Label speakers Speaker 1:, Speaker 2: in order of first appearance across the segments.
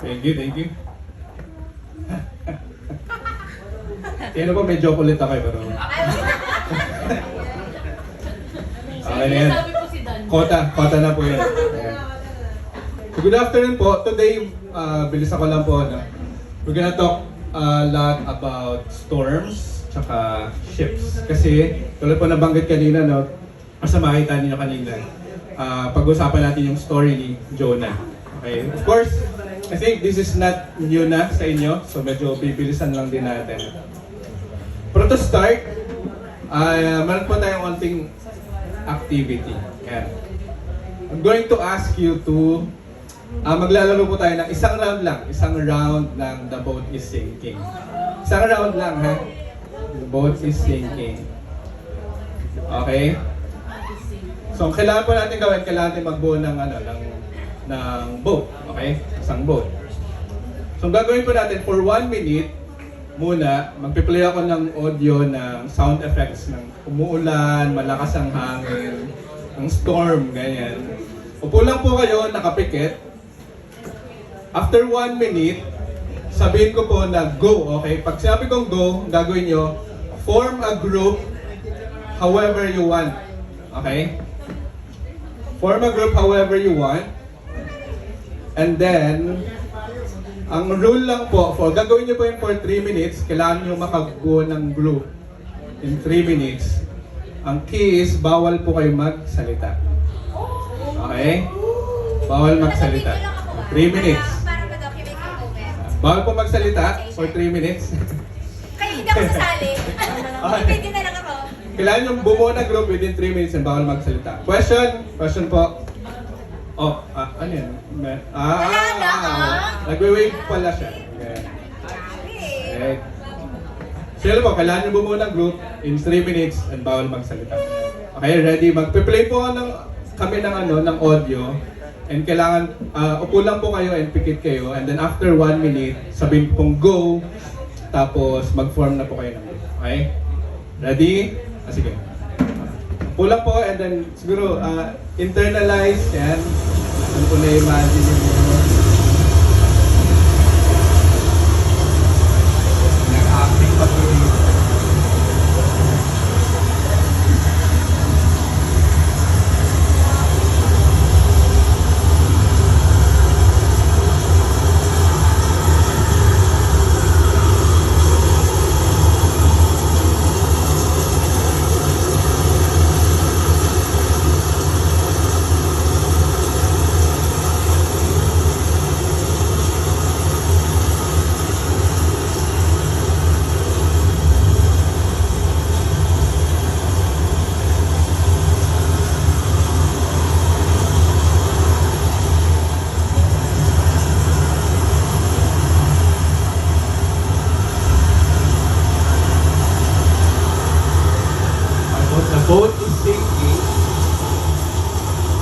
Speaker 1: Thank you, thank you. Kaya na po, may chocolate ako pero... Okay na yan.
Speaker 2: Sabi po si Dan.
Speaker 1: Kota na po yan. Ayan. So good afternoon po. Today, bilis ako lang po. No? We're gonna talk a lot about storms tsaka ships. Kasi, tulad po nabanggit kanina, no? Basta makita niyo kanina. Pag-usapan natin yung story ni Jonah. Okay? Of course, I think this is not new na sa inyo. So medyo bibilisan lang din natin. Pero to start, meron po tayong konting activity. Yan. I'm going to ask you to maglalaro po tayo ng isang round lang. Isang round ng The Boat is Sinking. Isang round lang, ha? The Boat is Sinking. Okay? So, ang kailangan po natin gawin, kailangan natin magbuo ng, ng boat. Okay? Isang boat. So, ang gagawin po natin, for 1 minute, muna, magpiplay ako ng audio ng sound effects ng umuulan, malakas ang hangin, ng storm, ganyan. Upo lang po kayo, nakapikit. After 1 minute, sabihin ko po na go, okay? Pag sabi kong go, gagawin nyo, form a group however you want. Okay? Form a group however you want. And then, ang rule lang po, gagawin nyo po yun for 3 minutes, kailangan nyo makabuo ng group in 3 minutes. Ang key is, bawal po kayo magsalita. Okay? Bawal magsalita. 3 minutes.
Speaker 3: Para ma-document yung moment.
Speaker 1: Bawal po magsalita for 3 minutes.
Speaker 3: Kaya hindi ako sasali. Pwede na lang ako.
Speaker 1: Kailangan nyo bumuo ng group within 3 minutes and bawal magsalita. Question? Question po. Oh, ano yan? Nagwe-wave pala siya. Okay. Okay. So yun po, kailangan nyo bumuo ng group in 3 minutes and bawal magsalita. Okay, ready? Magpe-play po kami ng audio. And kailangan, upo lang po kayo and pikit kayo. And then after 1 minute, sabihin pong go. Tapos mag-form na po kayo ng group. Okay? Ready? Sige. Pulang po and then siguro internalize yan. Ano po na-imagine nyo. Nag-acting pa po dito. Boat is sinking.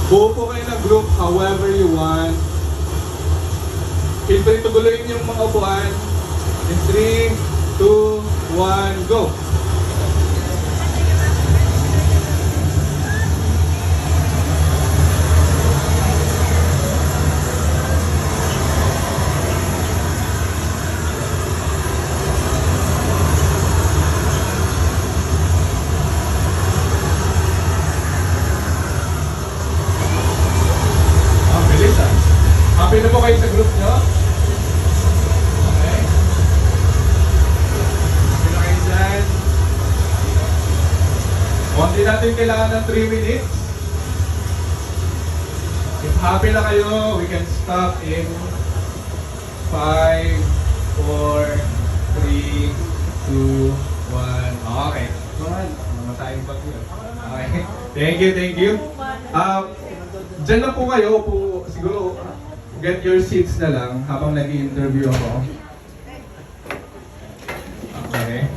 Speaker 1: Buo po kayo ng group however you want. Feel free to guluhin yung mga upuan. In 3, 2, 1, go! Happy na po kayo sa group nyo? Okay. Happy na kayo dyan. Konti natin kailangan ng 3 minutes. If happy na kayo, we can stop in 5, 4, 3, 2, 1. Okay. Mamatayang pag yun. Okay. Thank you. Diyan na po kayo. Siguro, get your seats na lang habang nag-i-interview ako. Okay.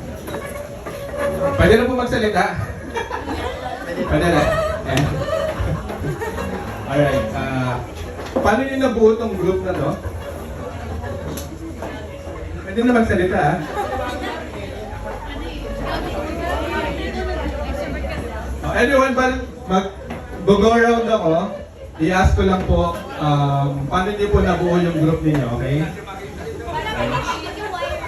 Speaker 1: Pwede na po magsalita. Pwede na. Alright. Paano nyo nabuo tong group na to? Pwede na magsalita, ha? Anyone, mag-go around ako. I-ask ko lang po paano niyo po nabuo yung group niyo, okay?
Speaker 3: Yung wire.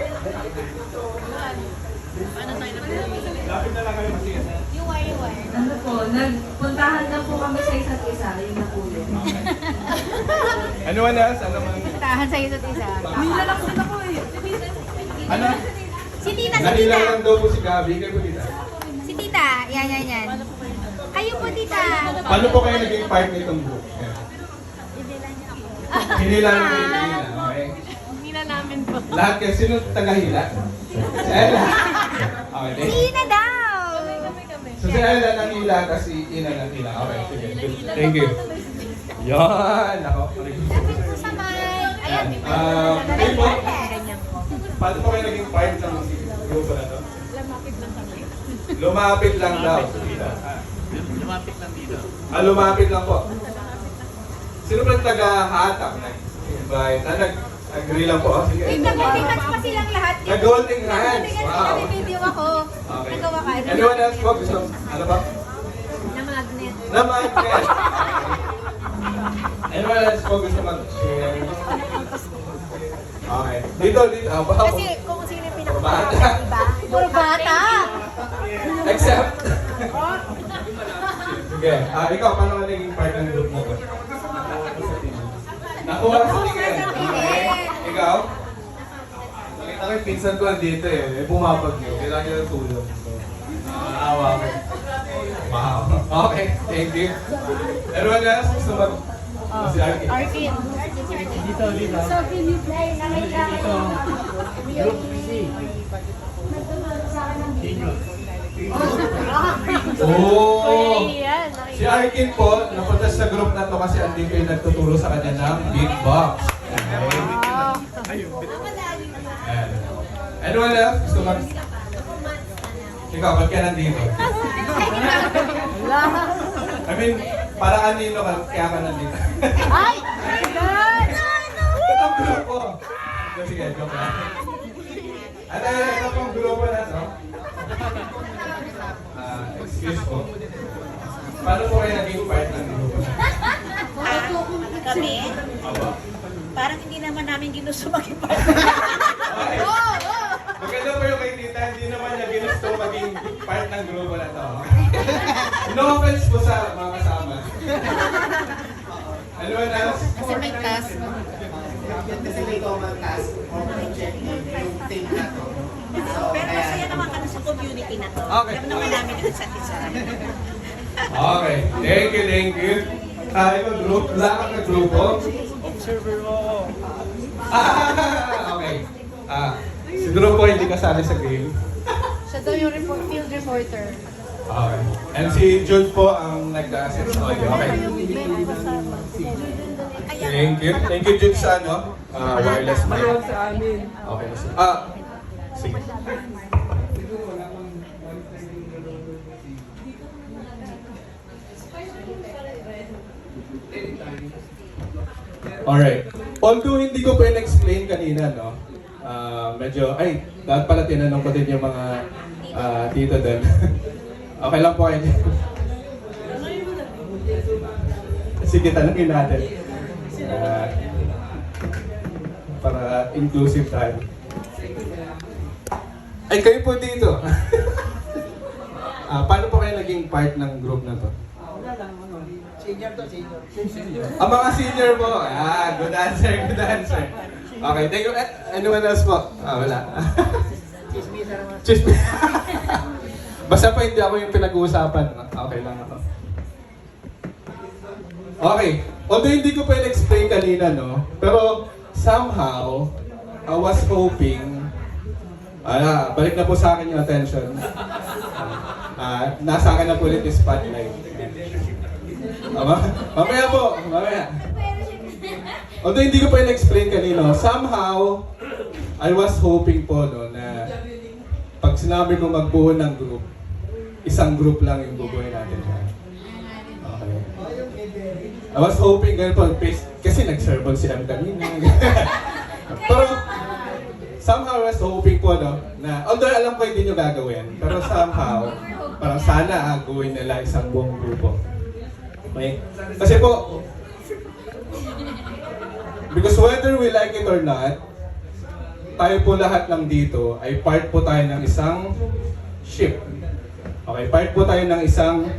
Speaker 1: Lapit na lang kayo kasi.
Speaker 3: Yung wire.
Speaker 2: Ano po, nagpuntahan lang po kami sa isa't isa, yun na po yun.
Speaker 1: Ano man else? Ano man?
Speaker 3: Tahan sa isa't isa.
Speaker 2: Mila lang din ako eh.
Speaker 1: Ano?
Speaker 3: Si Tita, si
Speaker 1: Nalila
Speaker 3: Tita.
Speaker 1: lang daw po si Gabi. Kayo po tita.
Speaker 3: Si Tita. Yan. Kayo po, Tita.
Speaker 1: Paano po kayo naging part nitong group? Hinila lang kayo kanina, okay?
Speaker 2: Mila namin po.
Speaker 1: Lahat kayo, sino tagahila? Si Ella. Okay,
Speaker 3: Si
Speaker 1: thank you.
Speaker 3: Ina daw.
Speaker 1: So si Ella nanghila, tapos si Ina nanghila. Okay, sige. Thank you. Yan! Ako.
Speaker 3: Lapit po sa mic. Ayan.
Speaker 1: Kayo po, paano po kayo naging part ng grupo na to? Lumapit lang daw.
Speaker 4: Lumapit lang dito.
Speaker 1: Lumapit lang po. Sino ba taga-hatak? Nag-invite? Nag-agree lang po. Oh, sige.
Speaker 3: Wait, nag-golden hands pa silang lahat.
Speaker 1: Nag-golden hands.
Speaker 3: Nag-golden hands.
Speaker 1: Wow.
Speaker 3: Nag-video ako.
Speaker 1: Okay.
Speaker 3: Nagawa ka.
Speaker 1: Anyone else po? Gusto? Ano ba?
Speaker 3: Na magnet.
Speaker 1: Naman, okay. Anyone else po gusto mag-share? Okay. Dito. Wow.
Speaker 3: Kasi kung sino yung
Speaker 1: Puro bata.
Speaker 3: pinaka-diba? Puro bata.
Speaker 1: Except. Sige. Ikaw, paano ka naging part ng group mo? Nakuha ka sa tingin. Okay. Ikaw? Nakita ko yung pinsan ko dito eh. May bumabagyo. Kailangan niya ng tulong. So, naawa ko. Wow. Okay. Thank you. Everyone else? Gusto mag... Si Arkin.
Speaker 2: Arkin.
Speaker 4: Dito.
Speaker 3: So, can you play? Nakita
Speaker 4: Group C. Senior.
Speaker 1: Oh!
Speaker 2: Yan.
Speaker 1: Si Arkin po, napunta sa group na to kasi andito yung nagtuturo sa kanya ng beatbox. Okay. Ayan. Anyone else? Gusto mag... Ikaw, ba't ka nandito? I mean, para kanino ka, kaya ka nandito.
Speaker 2: Ay! God!
Speaker 1: Itong grupo. Sige, joke lang. At ito pong grupo na to. Excuse po. Paano po kayo naging part ng grupo na to?
Speaker 5: Kami,
Speaker 1: Aba.
Speaker 5: parang hindi naman namin ginusto mag-ipag.
Speaker 1: Okay. Maganda po yung kay Tita, hindi naman niya ginusto maging part ng grupo na to. No offense po sa mga kasama. Anyone else?
Speaker 3: Kasi may task.
Speaker 6: Yan kasi may common task o project yung team na to. So,
Speaker 5: Pero
Speaker 6: kaya
Speaker 5: masaya naman kami sa community na to.
Speaker 1: Okay.
Speaker 5: Alam naman namin yung isa't isa.
Speaker 1: Okay. Thank you. Ito group, lahat ng grupo.
Speaker 4: Observer mo.
Speaker 1: Okay. Si grupo hindi kasali sa game.
Speaker 2: Siya daw yung field reporter.
Speaker 1: Okay. And si Jude po ang nag-assist sa audio. Okay. Thank you Jude sa ano? Wireless mic.
Speaker 2: sa amin.
Speaker 1: Okay. Sige. Alright. Although hindi ko pa in-explain kanina, no? Dapat pala tinanong ko din yung mga tito din. Okay lang po kayo. Sige, tanongin natin. Para inclusive tayo. Ay, kayo po dito. Paano po kayo naging part ng group na to?
Speaker 6: senior to, senior.
Speaker 1: Ang mga senior mo. Good answer. Okay, thank you. Anyone else po? Wala.
Speaker 6: Chismisa naman.
Speaker 1: Chismis. Basta pa hindi ako yung pinag-uusapan. Okay lang ako. Okay. Although hindi ko pa in-explain kanina, no? Pero somehow, I was hoping, balik na po sa akin yung attention. Nasa akin na po ulit yung spotlight. Mamaya po, mamaya. Although hindi ko pa in-explain kanina, somehow, I was hoping po, no, na pag sinabi ko magbuo ng group, isang group lang yung bubuhay natin. Okay. I was hoping ganun po, kasi nag-sermon si M kanina. Pero somehow I was hoping po, no, na although alam ko hindi nyo gagawin, pero somehow, parang sana gawin nila isang buong grupo. Okay? Kasi po, Because whether we like it or not, tayo po lahat lang dito ay part po tayo ng isang ship. Okay, part po tayo ng isang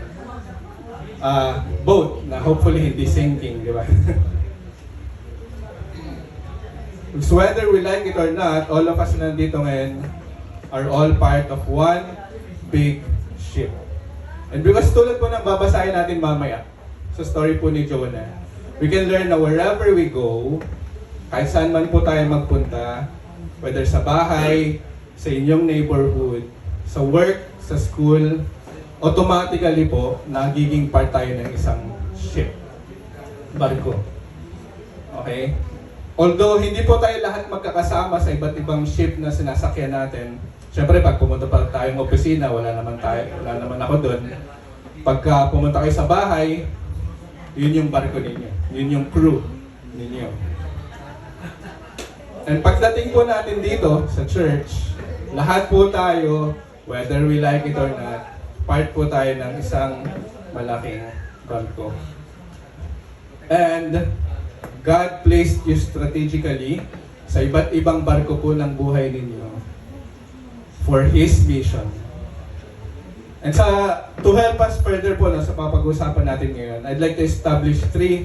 Speaker 1: boat na hopefully hindi sinking, di ba? Because whether we like it or not, all of us na nandito ngayon are all part of one big ship. And because tulad po ng babasahin natin mamaya sa story po ni Jonah, we can learn na wherever we go, kahit saan man po tayo magpunta, whether sa bahay, sa inyong neighborhood, sa work, sa school, automatically po, nagiging part tayo ng isang ship. Barko. Okay? Although hindi po tayo lahat magkakasama sa iba't ibang ship na sinasakyan natin, syempre pag pumunta pa tayong opisina, wala naman ako doon. Pagka pumunta kayo sa bahay, yun yung barko ninyo. Yun yung crew ninyo. And pagdating po natin dito sa church, lahat po tayo, whether we like it or not, part po tayo ng isang malaking barko. And God placed you strategically sa iba't ibang barko po ng buhay ninyo for His mission. And to help us further po sa papag-usapan natin ngayon, I'd like to establish 3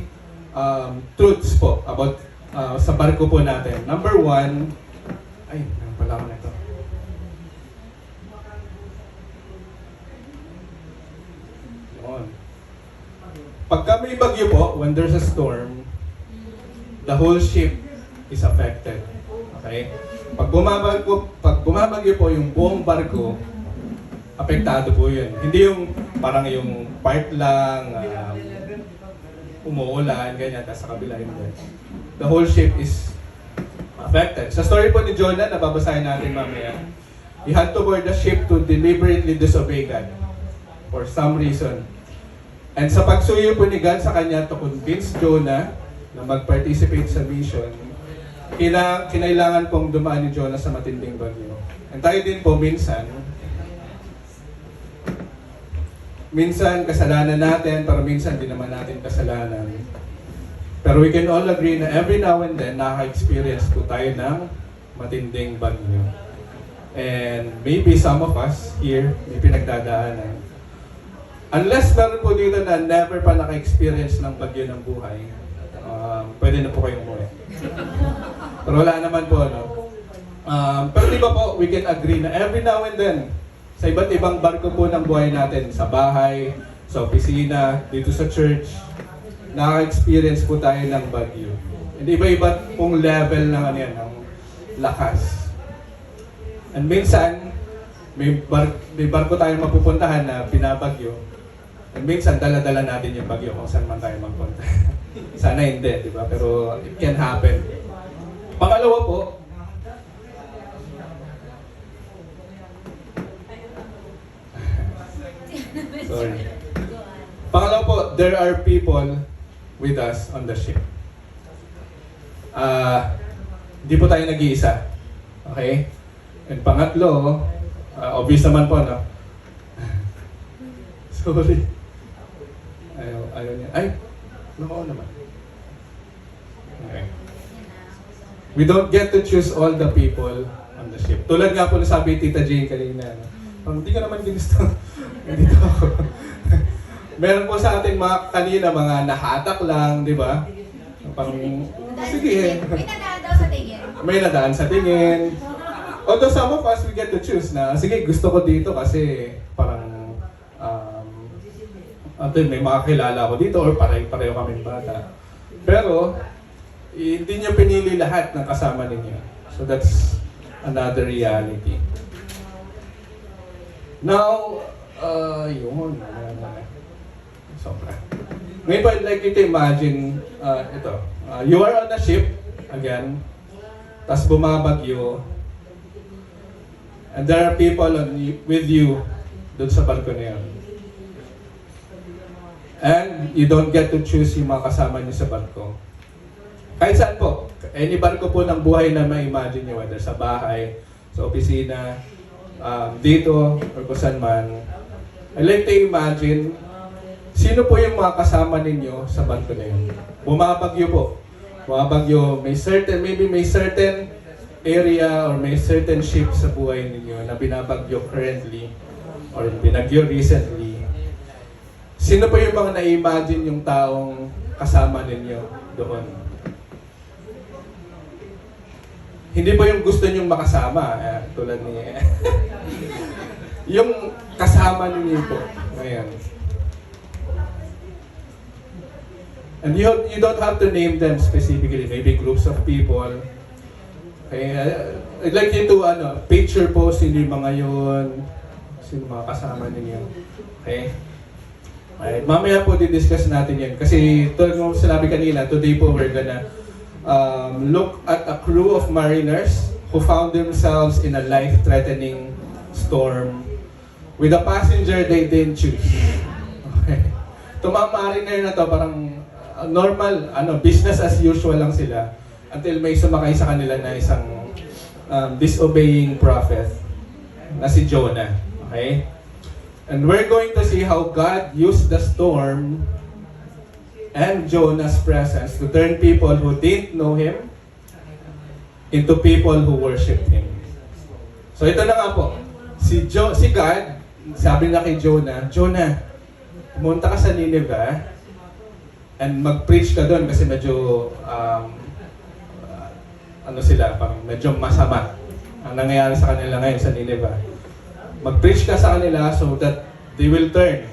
Speaker 1: truths po about sa barko po natin. Number 1, ay, meron pala ako nito. Yun. Pagka may bagyo po, when there's a storm, the whole ship is affected. Okay? Pag bumabagyo po yung buong barko, apektado po yun. Hindi yung parang yung part lang, umuulan, ganyan, tapos sa kabila hindi. The whole ship is affected. Sa story po ni Jonah, na babasahin natin mamaya, he had to board the ship to deliberately disobey God for some reason. And sa pagsuyo po ni God sa kanya to convince Jonah na mag-participate sa mission, kinailangan pong dumaan ni Jonah sa matinding bagyo. And tayo din po minsan kasalanan natin, pero minsan di naman natin kasalanan. Pero we can all agree na every now and then, nakaka-experience po tayo ng matinding bagyo. And maybe some of us here, may pinagdadaanan. Unless meron po dito na never pa naka-experience ng bagyo ng buhay, pwede na po kayong umuwi. Pero wala naman po, no? Pero di ba po, we can agree na every now and then, sa iba't ibang barko po ng buhay natin, sa bahay, sa opisina, dito sa church, nakaka-experience po tayo ng bagyo. And iba-iba pong level ng ng lakas. And minsan, may barko tayong mapupuntahan na pinabagyo. And minsan, dala-dala natin yung bagyo kung saan man tayo magpunta. Sana hindi, di ba? Pero it can happen. Pangalawa po, sorry. Pangalawa po, there are people with us on the ship. Hindi po tayo nag-iisa. Okay? And pangatlo, obvious naman po, no? Sorry. Ayaw niya. Ay! Nako naman. Okay. We don't get to choose all the people on the ship. Tulad nga po na sabi Tita Jane kanina, no? Hindi ko naman ginusto. Dito ako. Meron po sa ating mga kanina, mga nahatak lang, di ba? Pang, sige.
Speaker 3: May nadaan daw sa tingin.
Speaker 1: May nadaan sa tingin. Although some of us, we get to choose na, sige, gusto ko dito kasi parang, may makakilala ko dito or pareho kaming bata. Pero, hindi nyo pinili lahat ng kasama ninyo. So that's another reality. Now, yun. Sobra. Ngayon po, I'd like you to imagine, ito. You are on a ship, again, tas bumabagyo, and there are people with you doon sa barko na yun. And you don't get to choose yung mga kasama niyo sa barko. Kahit saan po, any barko po ng buhay na ma-imagine niyo, whether sa bahay, sa opisina, dito, or kung saan man, I like to imagine Sino po yung mga kasama ninyo sa barko na yun? Bumabagyo po. Bumabagyo, maybe may certain area or may certain ship sa buhay ninyo na binabagyo currently or binagyo recently. Sino po yung mga na-imagine yung taong kasama ninyo doon? Hindi po yung gusto nyong makasama, tulad ni yung kasama ninyo po. Ayan. And you don't have to name them specifically, maybe groups of people. Okay, I'd like you to picture po sino yung mga yun, sino mga kasama ninyo. Okay? Alright, mamaya po di-discuss natin yan. Kasi tulad ng sinabi kanina, today po we're gonna look at a crew of mariners who found themselves in a life-threatening storm with a passenger they didn't choose. Okay? Itong mga mariner na to, parang normal, business as usual lang sila until may sumakay sa kanila na isang disobeying prophet na si Jonah. Okay? And we're going to see how God used the storm and Jonah's presence to turn people who didn't know Him into people who worshiped Him. So ito na nga po, si God, sabi na kay Jonah, Jonah, pumunta ka sa Nineveh and mag-preach ka doon kasi medyo parang medyo masama ang nangyayari sa kanila ngayon sa Nineveh. Mag-preach ka sa kanila so that they will turn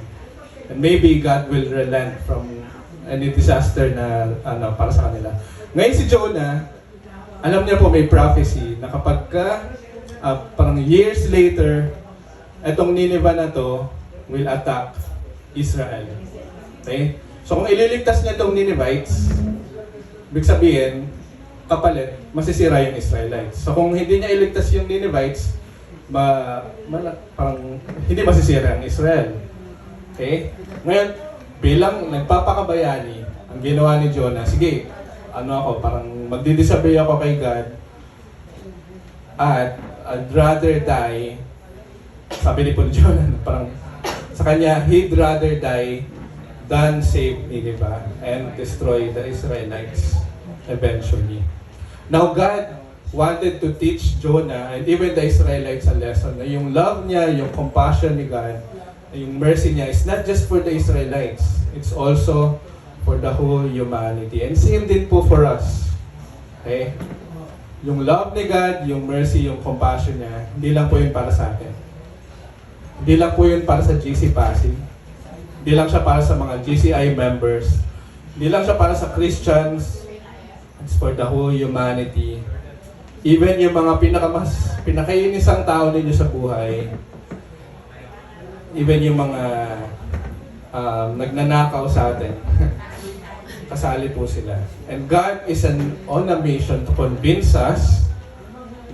Speaker 1: and maybe God will relent from any disaster na para sa kanila. Ngayon si Jonah, alam niya po may prophecy na kapag parang years later, etong Nineveh na to will attack Israel. Okay? So kung ililigtas niya itong Ninevites, ibig sabihin, kapalit, masisira yung Israelites. So kung hindi niya iligtas yung Ninevites, parang hindi masisira ang Israel. Okay? Ngayon, bilang nagpapakabayani, ang ginawa ni Jonah, sige, parang magdi-disobey ako kay God at I'd rather die, sabi ni Paul Jonah, parang sa kanya, he'd rather die than save Nineveh and destroy the Israelites eventually. Now God wanted to teach Jonah and even the Israelites a lesson na yung love niya, yung compassion ni God, yung mercy niya is not just for the Israelites, it's also for the whole humanity. And same din po for us. Okay? Yung love ni God, yung mercy, yung compassion niya, hindi lang po yun para sa atin. Hindi lang po yun para sa GC Pasig. Hindi lang siya para sa mga GCI members. Hindi lang siya para sa Christians. It's for the whole humanity. Even yung mga pinakainisang tao ninyo sa buhay, even yung mga nagnanakaw sa atin, kasali po sila. And God is on a mission to convince us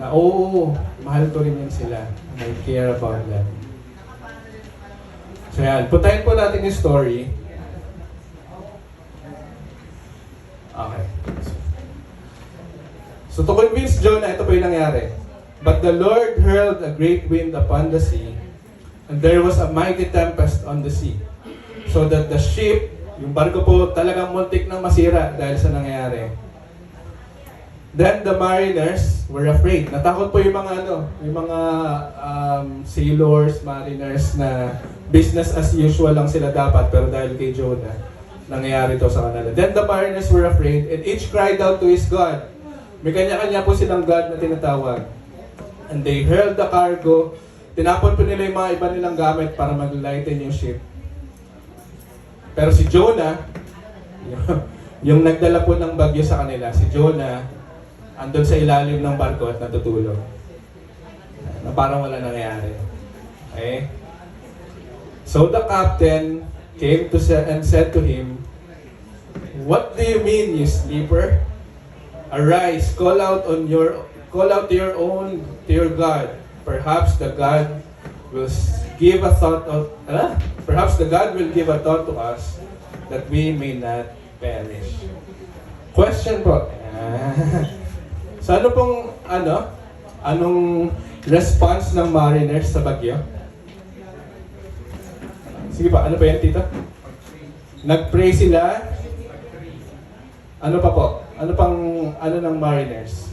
Speaker 1: na, mahal ko rin yan sila. And I care about them. So yan, putahin po natin yung story. Okay. So to convince Jonah, ito po yung nangyari. But the Lord hurled a great wind upon the sea, and there was a mighty tempest on the sea, so that the ship, yung barko po talagang muntik nang masira dahil sa nangyayari. Then the mariners were afraid. Natakot po yung mga sailors, mariners na business as usual lang sila dapat, pero dahil kay Jonah, nangyayari to sa kanila. Then the mariners were afraid and each cried out to his God. May kanya-kanya po silang God na tinatawag. And they hurled the cargo. Tinapon po nila yung mga iba nilang gamit para mag-lighten yung ship. Pero si Jonah, yung nagdala po ng bagyo sa kanila, si Jonah, andun sa ilalim ng barko at natutulog. Na parang wala nangyayari. Okay? So the captain came and said to him, "What do you mean, you sleeper? Arise, call out to your God. Perhaps the God will give a thought to us that we may not perish." Question po. So anong response ng mariners sa bagyo? Sige pa, ano ba yan, tito? Nag-pray sila. Ano pa po? Ano ng mariners?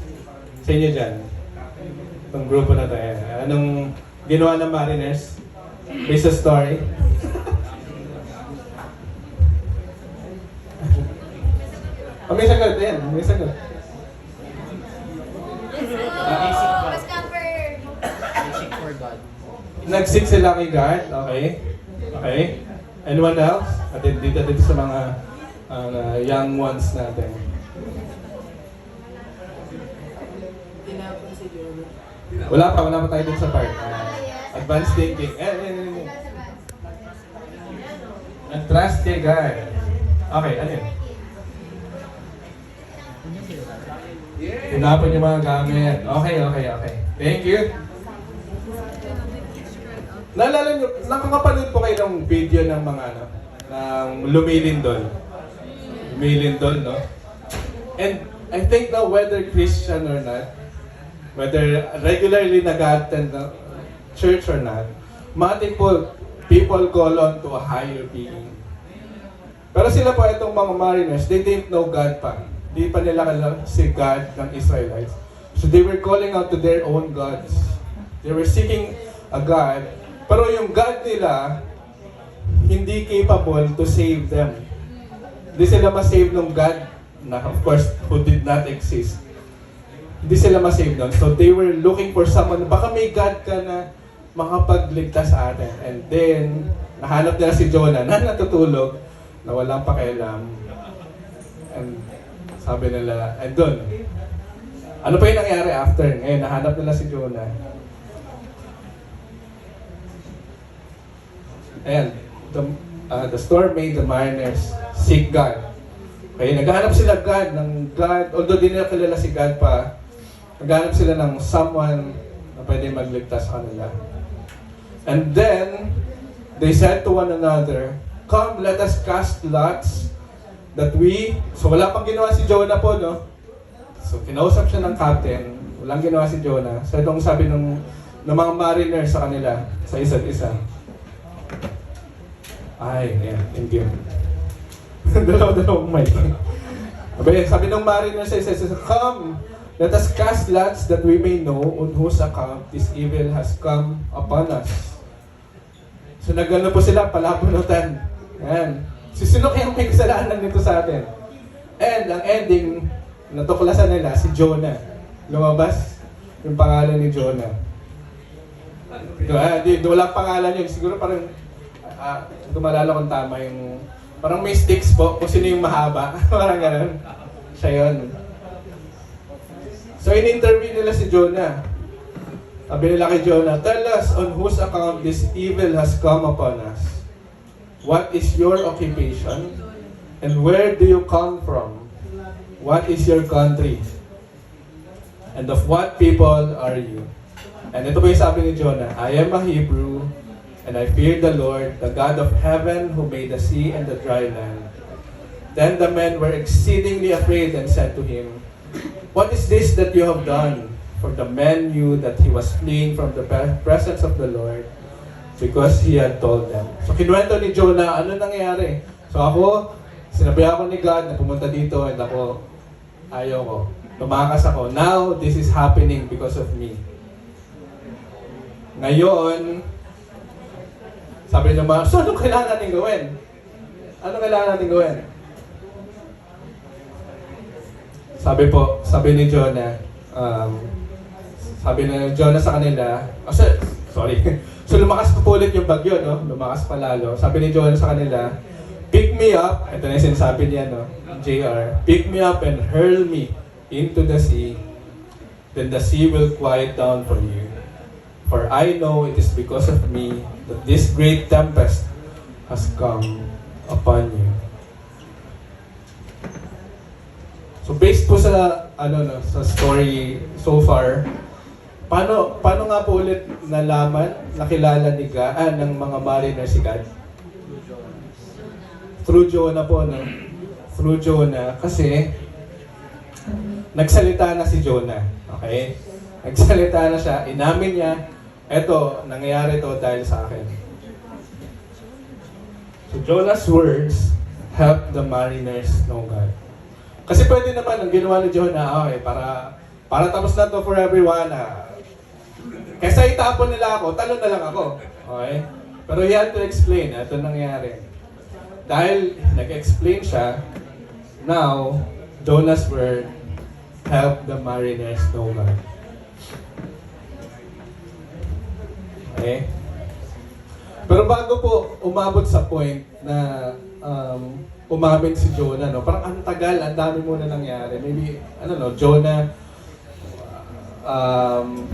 Speaker 1: Sa inyo dyan? Itong grupo na to. Anong ginawa ng mariners? Based sa story? May sagot. Ayan, may sagot.
Speaker 3: Mas cover.
Speaker 4: Basic for God.
Speaker 1: Nag-seek sila kay God. Okay. Okay. Anyone else? At dito sa mga young ones natin. Wala pa tayo dun sa part. Advanced thinking. And trust kay God. Okay, ano yun? Tinapon yung mga gamit. Okay. Thank you. Naalala nyo, nakakapanood po kayo ng video ng mga ng lumilindol. Lumilindol, no? And I think now whether Christian or not, whether regularly nag-attend ng church or not, matik po, people call on to a higher being. Pero sila po, itong mga mariners, they didn't know God pa. Di pa nila alam si God ng Israelites. So they were calling out to their own gods. They were seeking a God. Pero yung God nila, hindi capable to save them. Hindi sila masave ng God na, of course, who did not exist. Hindi sila masave nun. So they were looking for someone, baka may God ka na makapagligtas sa atin. And then, nahanap nila si Jonah na natutulog, na walang pakialam. And sabi nila, and doon, ano pa yung nangyari after? Ngayon, nahanap nila si Jonah. And the storm made the mariners seek God. Okay, naghahanap sila ng God, although di nila kilala si God pa, naghahanap sila ng someone na pwede magligtas sa kanila. And then, they said to one another, "Come, let us cast lots that we..." So wala pang ginawa si Jonah po, no? So kinausap siya ng captain, walang ginawa si Jonah. So itong sabi ng mga mariner sa kanila, sa isa't isa. Ay, yeah, thank you. Dalawang mic. Sabi ng mariner sa isa, "Come, let us cast lots that we may know on whose account this evil has come upon us." So nagano po sila, palabunutan. Yan. Sino kayang may kasalanan nito sa atin? And ang ending, natuklasan nila si Jonah. Lumabas yung pangalan ni Jonah. Walang pangalan yun. Siguro parang, dumalala kung tama yung, parang may sticks po kung sino yung mahaba. Parang gano'n. Siya yun. So in-interview nila si Jonah. Sabi nila kay Jonah, "Tell us on whose account this evil has come upon us. What is your occupation? And where do you come from? What is your country? And of what people are you?" And ito po yung sabi ni Jonah, "I am a Hebrew, and I fear the Lord, the God of heaven, who made the sea and the dry land." Then the men were exceedingly afraid and said to him, "What is this that you have done?" For the men knew that he was fleeing from the presence of the Lord, because he had told them. So kinuwento ni Jonah, ano nangyari? So ako, sinabi ako ni God na pumunta dito, and ako, ayaw ko. Tumakas ako. Now, this is happening because of me. Ngayon, sabi niya, so ano kailangan natin gawin? Ano kailangan natin gawin? Sabi ni Jonah, sabi ni Jonah sa kanila, sorry. So lumakas pa po ulit yung bagyo, no? Lumakas pa lalo. Sabi ni Jonah sa kanila, "Pick me up," ito na yung sinasabi niya, no? JR, "Pick me up and hurl me into the sea. Then the sea will quiet down for you. For I know it is because of me that this great tempest has come upon you." So based po sa sa story so far, paano nga po ulit nakilala ni God, ng mga mariner si God? Through Jonah po, no? Through Jonah, kasi nagsalita na si Jonah. Okay? Nagsalita na siya, inamin niya, eto, nangyayari to dahil sa akin. So Jonah's words
Speaker 7: help the mariners know God. Kasi pwede naman, ang ginawa ni Jonah, okay, para tapos na to for everyone, kaysa itapon nila ako, talon na lang ako. Okay? Pero he had to explain, ito nangyari. Dahil nag-explain siya, now, Jonah's word, help the mariners know God. Okay? Pero bago po umabot sa point na umamin si Jonah, no? Parang ang tagal, ang dami muna nangyari. Maybe, Jonah,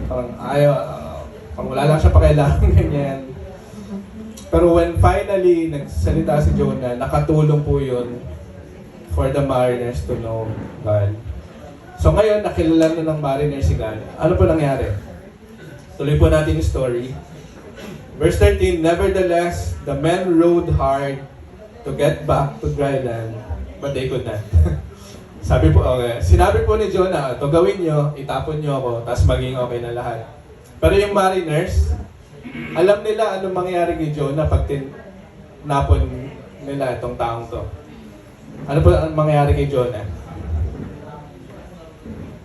Speaker 7: parang ayaw, parang wala lang siya pakailangan ganyan. Pero when finally nagsalita si Jonah, nakatulong po yun for the mariners to know God. So ngayon, nakilala na ng mariners si God. Ano po nangyari? Tuloy po natin yung story. Verse 13, nevertheless, the men rowed hard to get back to dry land, but they could not. Sinabi po ni Jonah, ito gawin nyo, itapon nyo ako, tapos maging okay na lahat. Pero yung mariners, alam nila anong mangyayari kay Jonah pag tinapon nila itong taong to. Ano po ang mangyayari kay Jonah?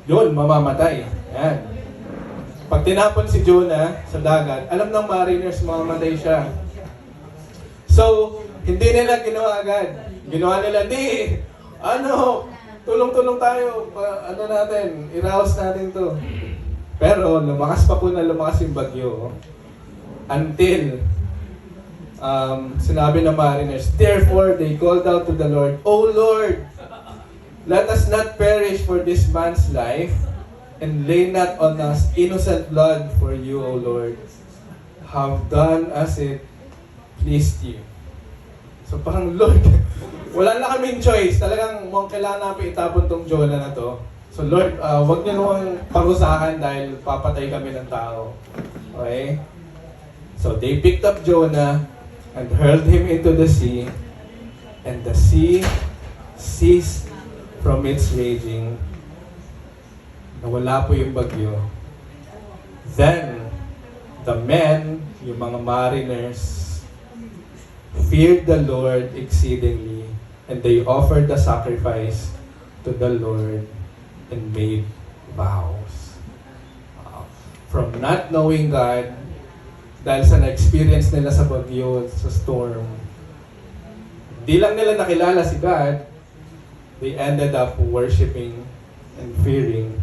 Speaker 7: Yun, mamamatay. Yan. Pag tinapon si Jonah sa dagat, alam ng mariners mamamatay siya. So, hindi nila ginawa agad. Ginawa nila, tulong-tulong tayo, i-rouse natin to. Pero, lumakas pa po na lumakas yung bagyo. Until, sinabi ng mariners, therefore, they called out to the Lord, O Lord, let us not perish for this man's life, and lay not on us innocent blood, for you, O Lord, have done as it pleased you. So parang, Lord, wala na kaming choice. Talagang kailangan namin itapon tong Jonah na to. So Lord, wag niyo naman parusahan dahil papatay kami ng tao. Okay? So they picked up Jonah and hurled him into the sea, and the sea ceased from its raging. Nawala po yung bagyo. Then, the men, yung mga mariners, feared the Lord exceedingly, and they offered the sacrifice to the Lord and made vows. From not knowing God, dahil sa na-experience nila sa bagyo, sa storm, di lang nila nakilala si God, they ended up worshiping and fearing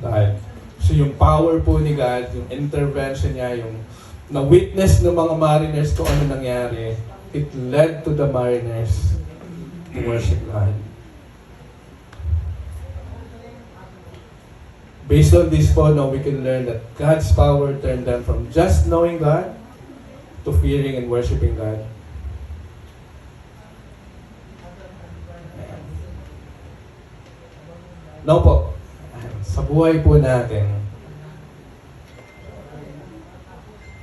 Speaker 7: God. So yung power po ni God, yung intervention niya, yung na-witness ng mga mariners kung ano nangyari, it led to the mariners to worship God. Based on this po, now we can learn that God's power turned them from just knowing God to fearing and worshiping God. Now po, sa buhay po natin,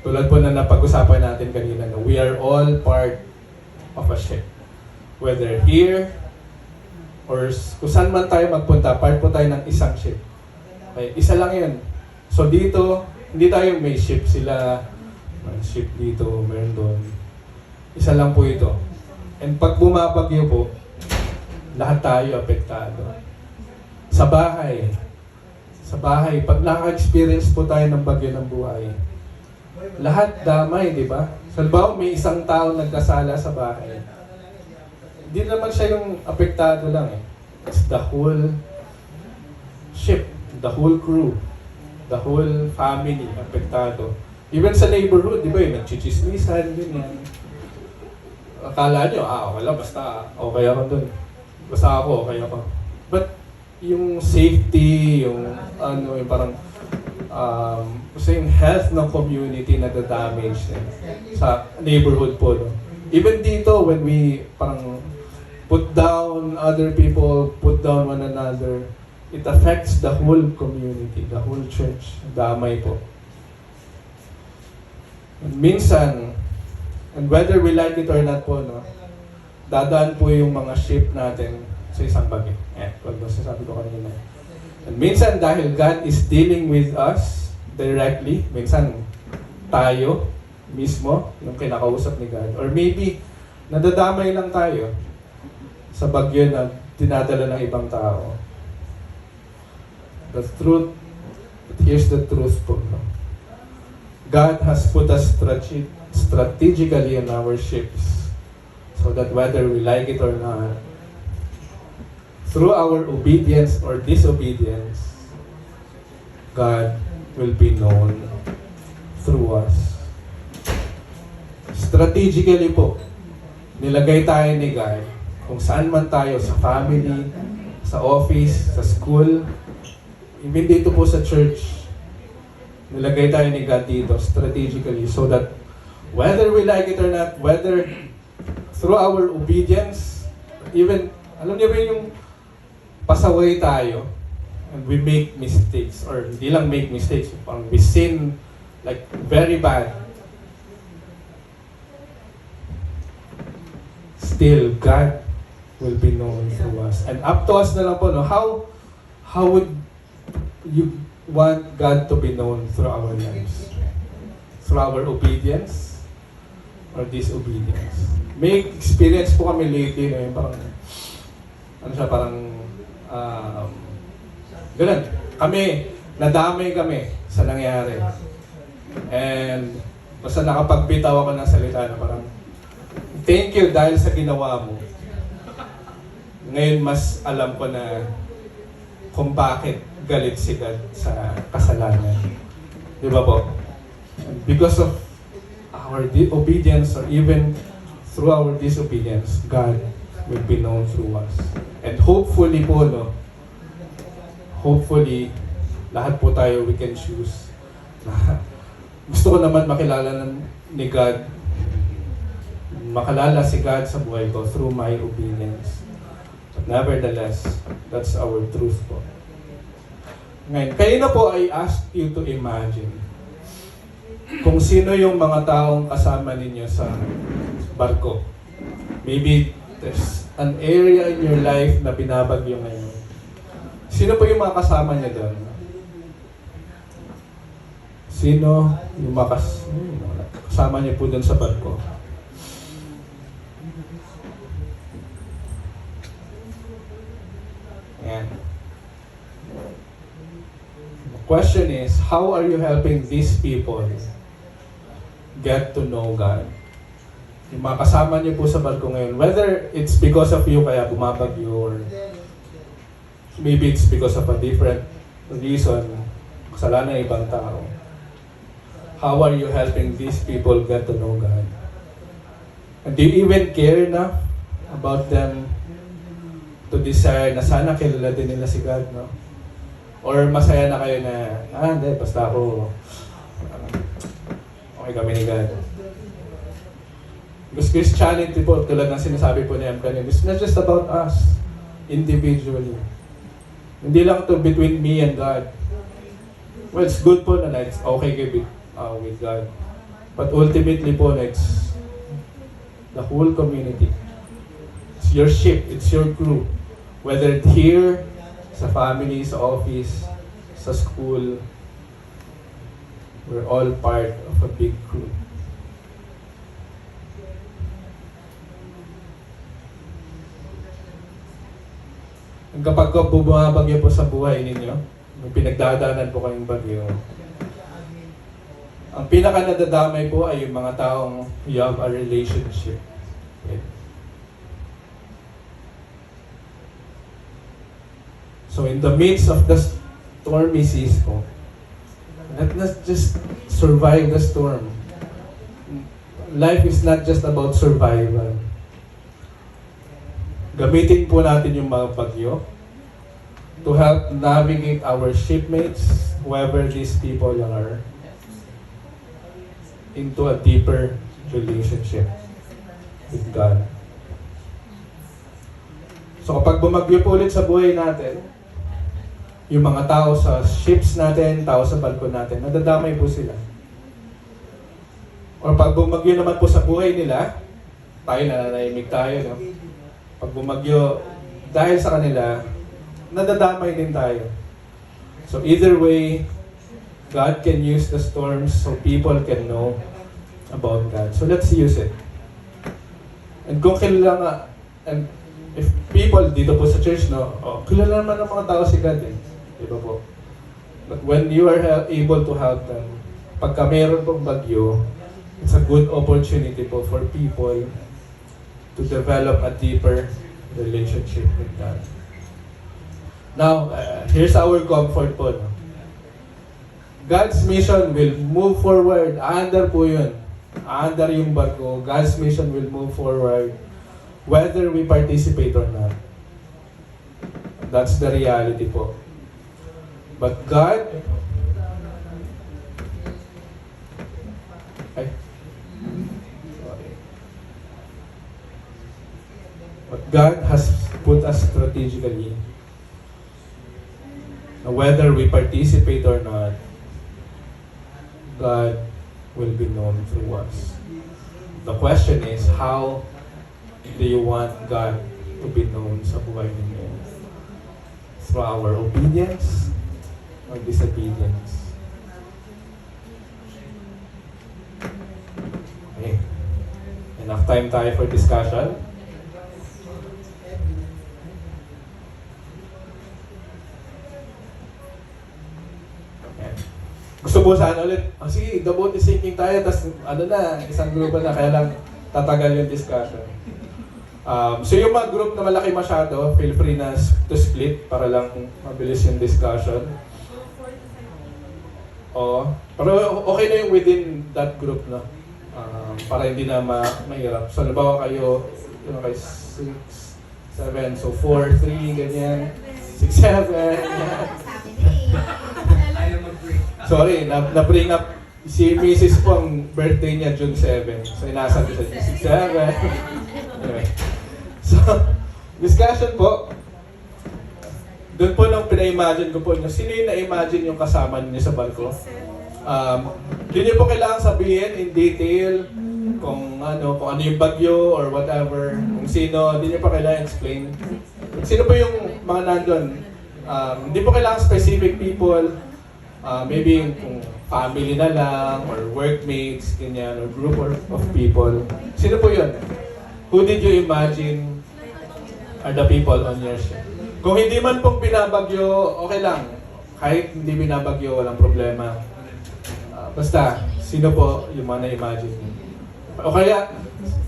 Speaker 7: tulad po na napag-usapan natin kanina, we are all part of a ship. Whether here, or kung saan man tayo magpunta, part po tayo ng isang ship. Okay, isa lang yun. So dito, hindi tayo may ship sila, may ship dito, meron doon. Isa lang po ito. And pag bumabagyo po, lahat tayo apektado. Sa bahay, pag naka-experience po tayo ng bagyo ng buhay, lahat damay, di ba? Halimbawa, may isang tao nagkasala sa bahay. Hindi naman siya yung apektado lang eh. It's the whole ship, the whole crew, the whole family apektado. Even sa neighborhood, di ba yung nagchichismisan, ganyan. Akala nyo, wala, basta okay ako dun. Basta ako, okay ako. But yung safety, yung yung parang yung health ng community na damage sa neighborhood po. No? Even dito, when we parang put down other people, put down one another, it affects the whole community, the whole church. Damay po. And minsan, and whether we like it or not po, no, dadaan po yung mga ship natin sa isang bagay. Pag sasabi ko kanina. And minsan dahil God is dealing with us directly, minsan tayo mismo yung kinakausap ni God. Or maybe nadadamay lang tayo sa bagyo na dinadala ng ibang tao. The truth, here's the truth po. No? God has put us strategically in our ships so that whether we like it or not, through our obedience or disobedience, God will be known through us. Strategically po, nilagay tayo ni God kung saan man tayo, sa family, sa office, sa school, even dito po sa church, nilagay tayo ni God dito strategically so that whether we like it or not, whether through our obedience, even, alam niyo ba yung pasaway tayo and we make mistakes, or hindi lang make mistakes, parang we sin like very bad. Still, God will be known through us. And up to us na lang po, no? How would you want God to be known through our lives? Through our obedience or disobedience? May experience po kami lately na yung parang, ano siya, parang, ganun. Nadamay kami sa nangyari. And, basta nakapagbitaw ako ng salita na parang, thank you dahil sa ginawa mo. Ngayon mas alam ko na kung bakit galit si God sa kasalanan. Di ba po? And because of our obedience or even through our disobedience, God will be known through us. And hopefully po, no, hopefully, lahat po tayo we can choose. Gusto ko naman makilala ni God, makalala si God sa buhay ko through my obedience. But nevertheless, that's our truth po. Ngayon, kayo na po I ask you to imagine kung sino yung mga taong kasama ninyo sa barko. Maybe there's an area in your life na binabagyo ngayon. Sino po yung mga kasama niya doon? Sino yung mga kasama niya po doon sa barko? Ayan. The question is, how are you helping these people get to know God? Yung mga kasama niyo po sa barko ngayon, whether it's because of you kaya bumabagyo or maybe it's because of a different reason, kasalanan ng ibang tao. How are you helping these people get to know God? And do you even care enough about them to desire na sana kilala din nila si God, no? Or masaya na kayo na, hindi, basta ako, okay kami ni God. Because Christianity po, tulad ng sinasabi po ni M. Kanim, it's not just about us, individually. Hindi lang to between me and God. Well, it's good po na it's okay with God. But ultimately po, it's the whole community. It's your ship, it's your crew. Whether it's here, sa family, sa office, sa school, we're all part of a big crew. And kapag bumabagyo po sa buhay ninyo, may pinagdadaanan po kayong bagyo, ang pinaka nadadamay po ay yung mga taong you have a relationship with. So in the midst of the stormy seas po, let us just survive the storm. Life is not just about survival. Gamitin po natin yung mga bagyo to help navigate our shipmates, whoever these people are, into a deeper relationship with God. So kapag bumagyo po ulit sa buhay natin, yung mga tao sa ships natin, tao sa barko natin, nadadamay po sila. Or pag bumagyo naman po sa buhay nila, tayo nananahimik tayo, no? Pag bumagyo, dahil sa kanila, nadadamay din tayo. So either way, God can use the storms so people can know about God. So let's use it. And kung kilala nga, and if people dito po sa church, no, kilala naman ng mga tao si God eh. Di ba po? But when you are able to help them, pagka meron pong bagyo, it's a good opportunity po for people to develop a deeper relationship with God. Now, here's our comfort po. No? God's mission will move forward. Under po yun. Under yung barko. God's mission will move forward whether we participate or not. That's the reality po. But God, but God has put us strategically. Now, whether we participate or not, God will be known through us. The question is, how do you want God to be known sa buhay ninyo? Through our obedience or disobedience? Okay. Enough time tayo for discussion. Okay. Gusto mo sana ulit, sige, double thinking tayo, tapos isang grupo na, kaya lang tatagal yung discussion. So yung mga group na malaki masyado, feel free na to split para lang mabilis yung discussion. Pero okay na yung within that group na. Para hindi na mahirap. So halimbawa kayo, kay 6, 7, so 4, 3, ganyan. 6, 7, ganyan. Sorry, na-bring up si Mrs. po ang birthday niya June 7. So inasa ko sa 6, 7. Anyway. So, discussion po. Doon po nang pina-imagine ko po, sino yung na-imagine yung kasama niyo sa barko? Hindi niyo po kailangan sabihin in detail kung ano yung bagyo or whatever, kung sino, hindi niyo pa kailangan explain. Sino po yung mga nandun? Hindi po kailangan specific people, maybe kung family na lang, or workmates, ganyan, or group of people. Sino po yun? Who did you imagine are the people on your ship? Kung hindi man pong binabagyo, okay lang. Kahit hindi binabagyo, walang problema. Basta, sino po yung mga na-imagine? O kaya,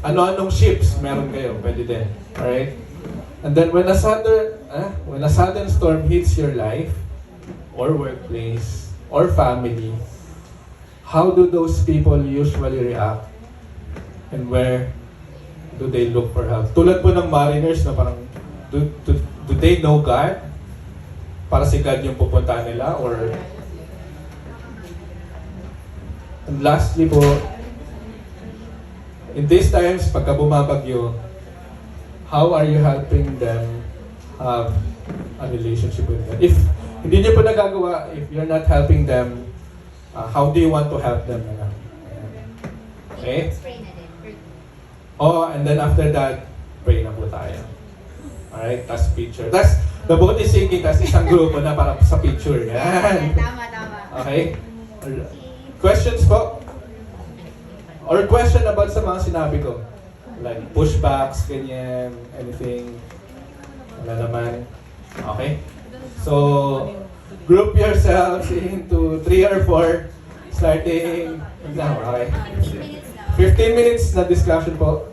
Speaker 7: ano-anong ships meron kayo? Pwede din. Alright? And then when a sudden storm hits your life, or workplace, or family, how do those people usually react? And where do they look for help? Tulad po ng mariners na parang, do they know God? Para si God yung pupuntahan nila? Or... And lastly po, in these times, pagka bumabagyo, how are you helping them have a relationship with God? If hindi niyo po nagagawa, if you're not helping them, how do you want to help them? Okay? And then after that, pray na po tayo. Alright, tas picture. Tas, the boat is sinking, tas isang grupo na para sa picture. Yan.
Speaker 3: Tama.
Speaker 7: Okay? Questions po? Or question about sa mga sinabi ko? Like pushbacks, ganyan, anything? Wala naman. Okay? So, group yourselves into 3 or 4, starting now, okay?
Speaker 3: 15 minutes na.
Speaker 7: 15 minutes na discussion po.